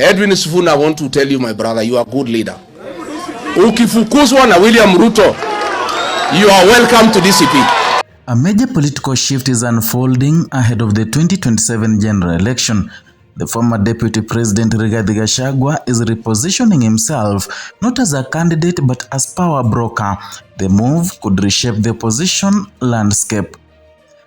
Edwin Sifuna, I want to tell you, my brother, you are a good leader. Ukifukuzwa na William Ruto, you are welcome to DCP. A major political shift is unfolding ahead of the 2027 general election. The former Deputy President Gashagua is repositioning himself not as a candidate but as power broker. The move could reshape the opposition landscape.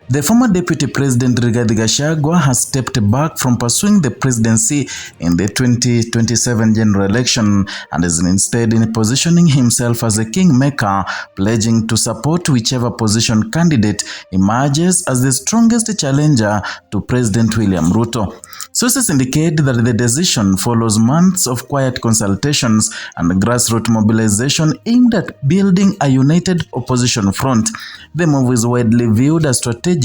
The former Deputy President Gashagua has stepped back from pursuing the presidency in the 2027 general election and is instead in positioning himself as a kingmaker, pledging to support whichever position candidate emerges as the strongest challenger to President William Ruto. Sources indicate that the decision follows months of quiet consultations and grassroots mobilization aimed at building a united opposition front. The move is widely viewed as strategic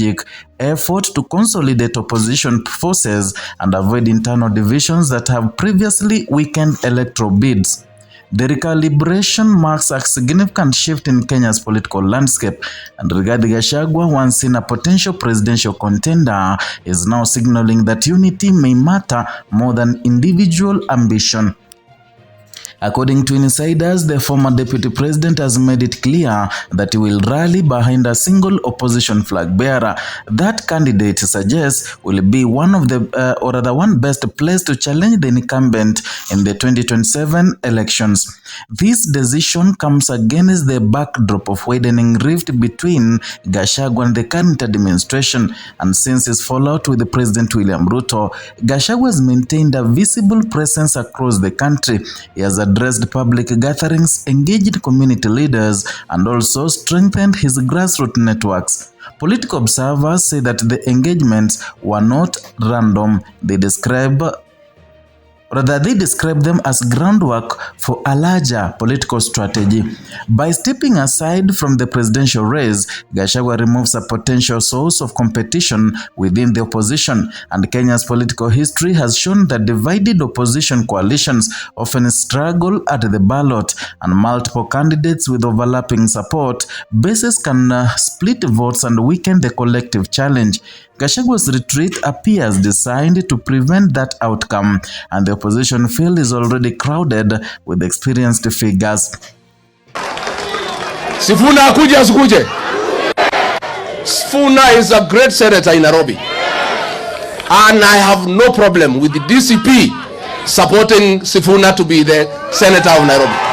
effort to consolidate opposition forces and avoid internal divisions that have previously weakened electoral bids. The recalibration marks a significant shift in Kenya's political landscape, and Gashagua, once seen a potential presidential contender, is now signaling that unity may matter more than individual ambition. According to insiders, the former deputy president has made it clear that he will rally behind a single opposition flag bearer. That candidate suggests will be one best placed to challenge the incumbent in the 2027 elections. This decision comes against the backdrop of widening rift between Gashagua and the current administration, and since his fallout with the President William Ruto, Gashagua has maintained a visible presence across the country. He has addressed public gatherings, engaged community leaders, and also strengthened his grassroots networks. Political observers say that the engagements were not random. They describe them as groundwork for a larger political strategy. By stepping aside from the presidential race, Gashagua removes a potential source of competition within the opposition, and Kenya's political history has shown that divided opposition coalitions often struggle at the ballot, and multiple candidates with overlapping support bases can split votes and weaken the collective challenge. Gashagua's retreat appears designed to prevent that outcome, and the opposition field is already crowded with experienced figures. Sifuna akuje asikuje. Sifuna is a great senator in Nairobi, and I have no problem with the DCP supporting Sifuna to be the senator of Nairobi.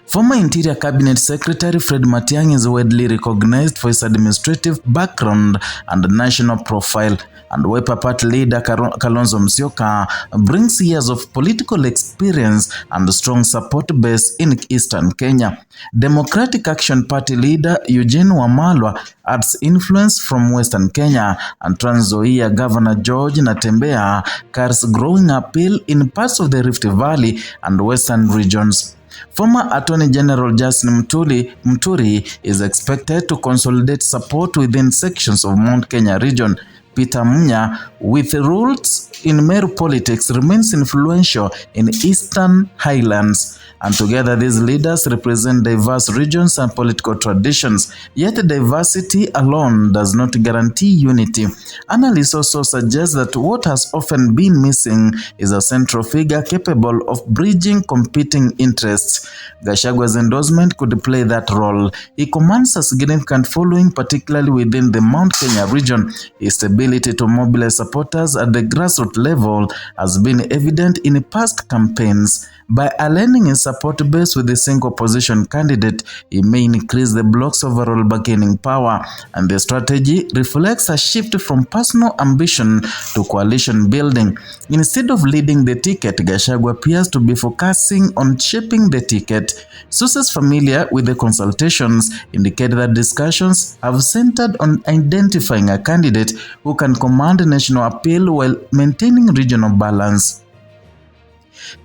Former Interior Cabinet Secretary Fred Matiang'i is widely recognized for his administrative background and national profile, and Wiper Party leader Kalonzo Musyoka brings years of political experience and a strong support base in Eastern Kenya. Democratic Action Party leader Eugene Wamalwa adds influence from Western Kenya, and Trans Nzoia Governor George Natembeya carries growing appeal in parts of the Rift Valley and Western regions. Former Attorney General Justin Muturi is expected to consolidate support within sections of Mount Kenya region. Peter Munya, with roots in Meru politics, remains influential in Eastern Highlands, and together these leaders represent diverse regions and political traditions. Yet diversity alone does not guarantee unity. Analysts also suggest that what has often been missing is a central figure capable of bridging competing interests. Gashagua's endorsement could play that role. He commands a significant following, particularly within the Mount Kenya region. His ability to mobilize supporters at the grassroots level has been evident in past campaigns. By aligning his support base with a single opposition candidate, he may increase the bloc's overall bargaining power, and the strategy reflects a shift from personal ambition to coalition building. Instead of leading the ticket, Gashagua appears to be focusing on shaping the ticket. Sources familiar with the consultations indicate that discussions have centered on identifying a candidate who can command national appeal while maintaining regional balance.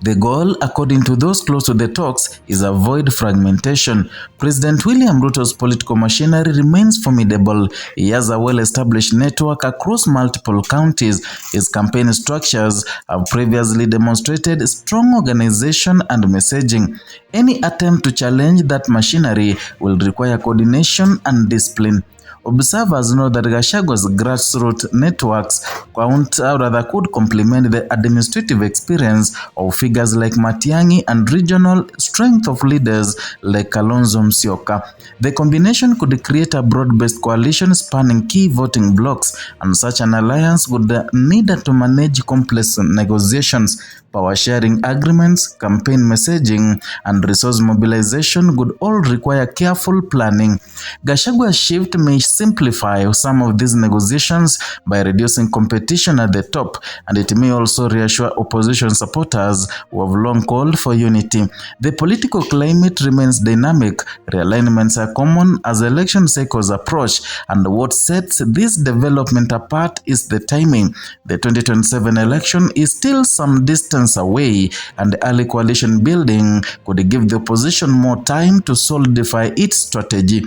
The goal, according to those close to the talks, is avoid fragmentation. President William Ruto's political machinery remains formidable. He has a well-established network across multiple counties. His campaign structures have previously demonstrated strong organization and messaging. Any attempt to challenge that machinery will require coordination and discipline. Observers know that Gashagua's grassroots networks could complement the administrative experience of figures like Matiang'i and regional strength of leaders like Kalonzo Musyoka. The combination could create a broad-based coalition spanning key voting blocks, and such an alliance would need to manage complex negotiations, power-sharing agreements, campaign messaging, and resource mobilization would all require careful planning. Gashagua's shift may simplify some of these negotiations by reducing competition at the top, and it may also reassure opposition supporters who have long called for unity. The political climate remains dynamic. Realignments are common as election cycles approach, and what sets this development apart is the timing. The 2027 election is still some distance away, and early coalition building could give the opposition more time to solidify its strategy.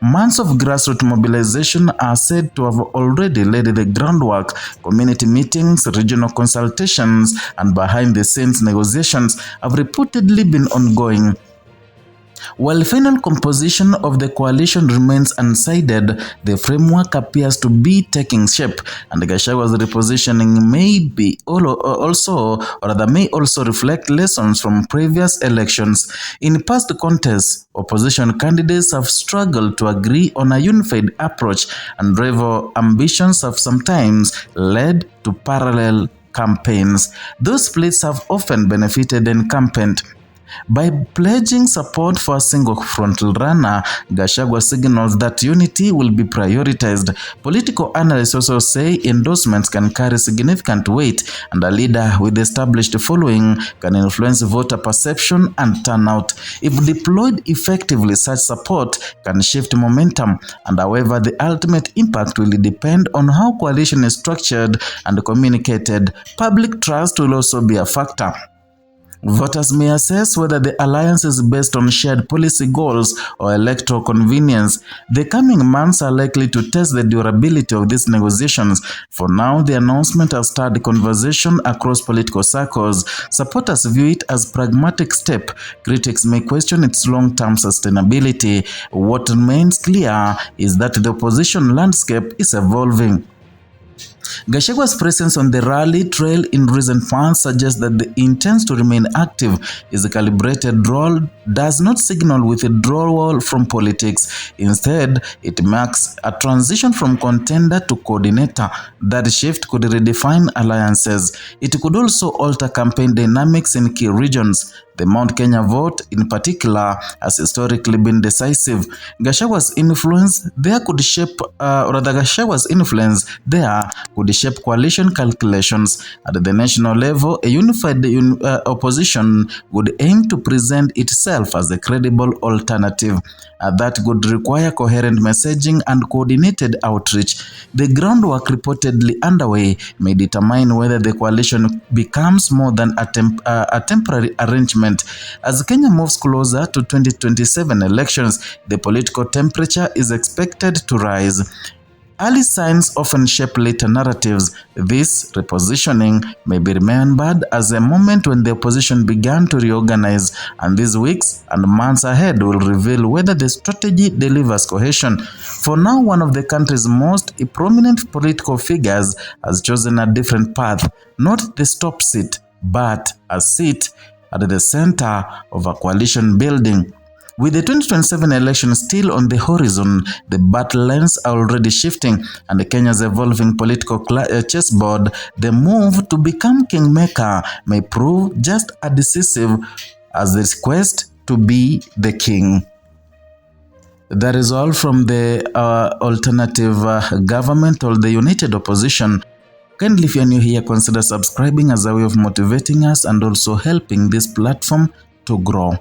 Months of grassroots mobilization are said to have already laid the groundwork. Community meetings, regional consultations, and behind-the-scenes negotiations have reportedly been ongoing. While the final composition of the coalition remains undecided, the framework appears to be taking shape, and Gashagua's repositioning may also reflect lessons from previous elections. In past contests, opposition candidates have struggled to agree on a unified approach, and rival ambitions have sometimes led to parallel campaigns. Those splits have often benefited the incumbent. By pledging support for a single front-runner, Gachagua signals that unity will be prioritized. Political analysts also say endorsements can carry significant weight, and a leader with established following can influence voter perception and turnout. If deployed effectively, such support can shift momentum, and however, the ultimate impact will depend on how coalition is structured and communicated. Public trust will also be a factor. Voters may assess whether the alliance is based on shared policy goals or electoral convenience. The coming months are likely to test the durability of these negotiations. For now, the announcement has started conversation across political circles. Supporters view it as a pragmatic step. Critics may question its long-term sustainability. What remains clear is that the opposition landscape is evolving. Gashagua's presence on the rally trail in recent months suggests that the intent to remain active. His calibrated role does not signal withdrawal from politics. Instead, it marks a transition from contender to coordinator. That shift could redefine alliances. It could also alter campaign dynamics in key regions. The Mount Kenya vote, in particular, has historically been decisive. Gashagua's influence there could shape coalition calculations. At the national level, a unified opposition would aim to present itself as a credible alternative. That would require coherent messaging and coordinated outreach. The groundwork reportedly underway may determine whether the coalition becomes more than a temporary arrangement. As Kenya moves closer to 2027 elections, the political temperature is expected to rise. Early signs often shape later narratives. This repositioning may be remembered as a moment when the opposition began to reorganize, and these weeks and months ahead will reveal whether the strategy delivers cohesion. For now, one of the country's most prominent political figures has chosen a different path, not the stop seat, but a seat at the center of a coalition building. With the 2027 election still on the horizon, the battle lines are already shifting, and Kenya's evolving political chessboard, the move to become kingmaker may prove just as decisive as the quest to be the king. That is all from the alternative government or the united opposition. Kindly, if you are new here, consider subscribing as a way of motivating us and also helping this platform to grow.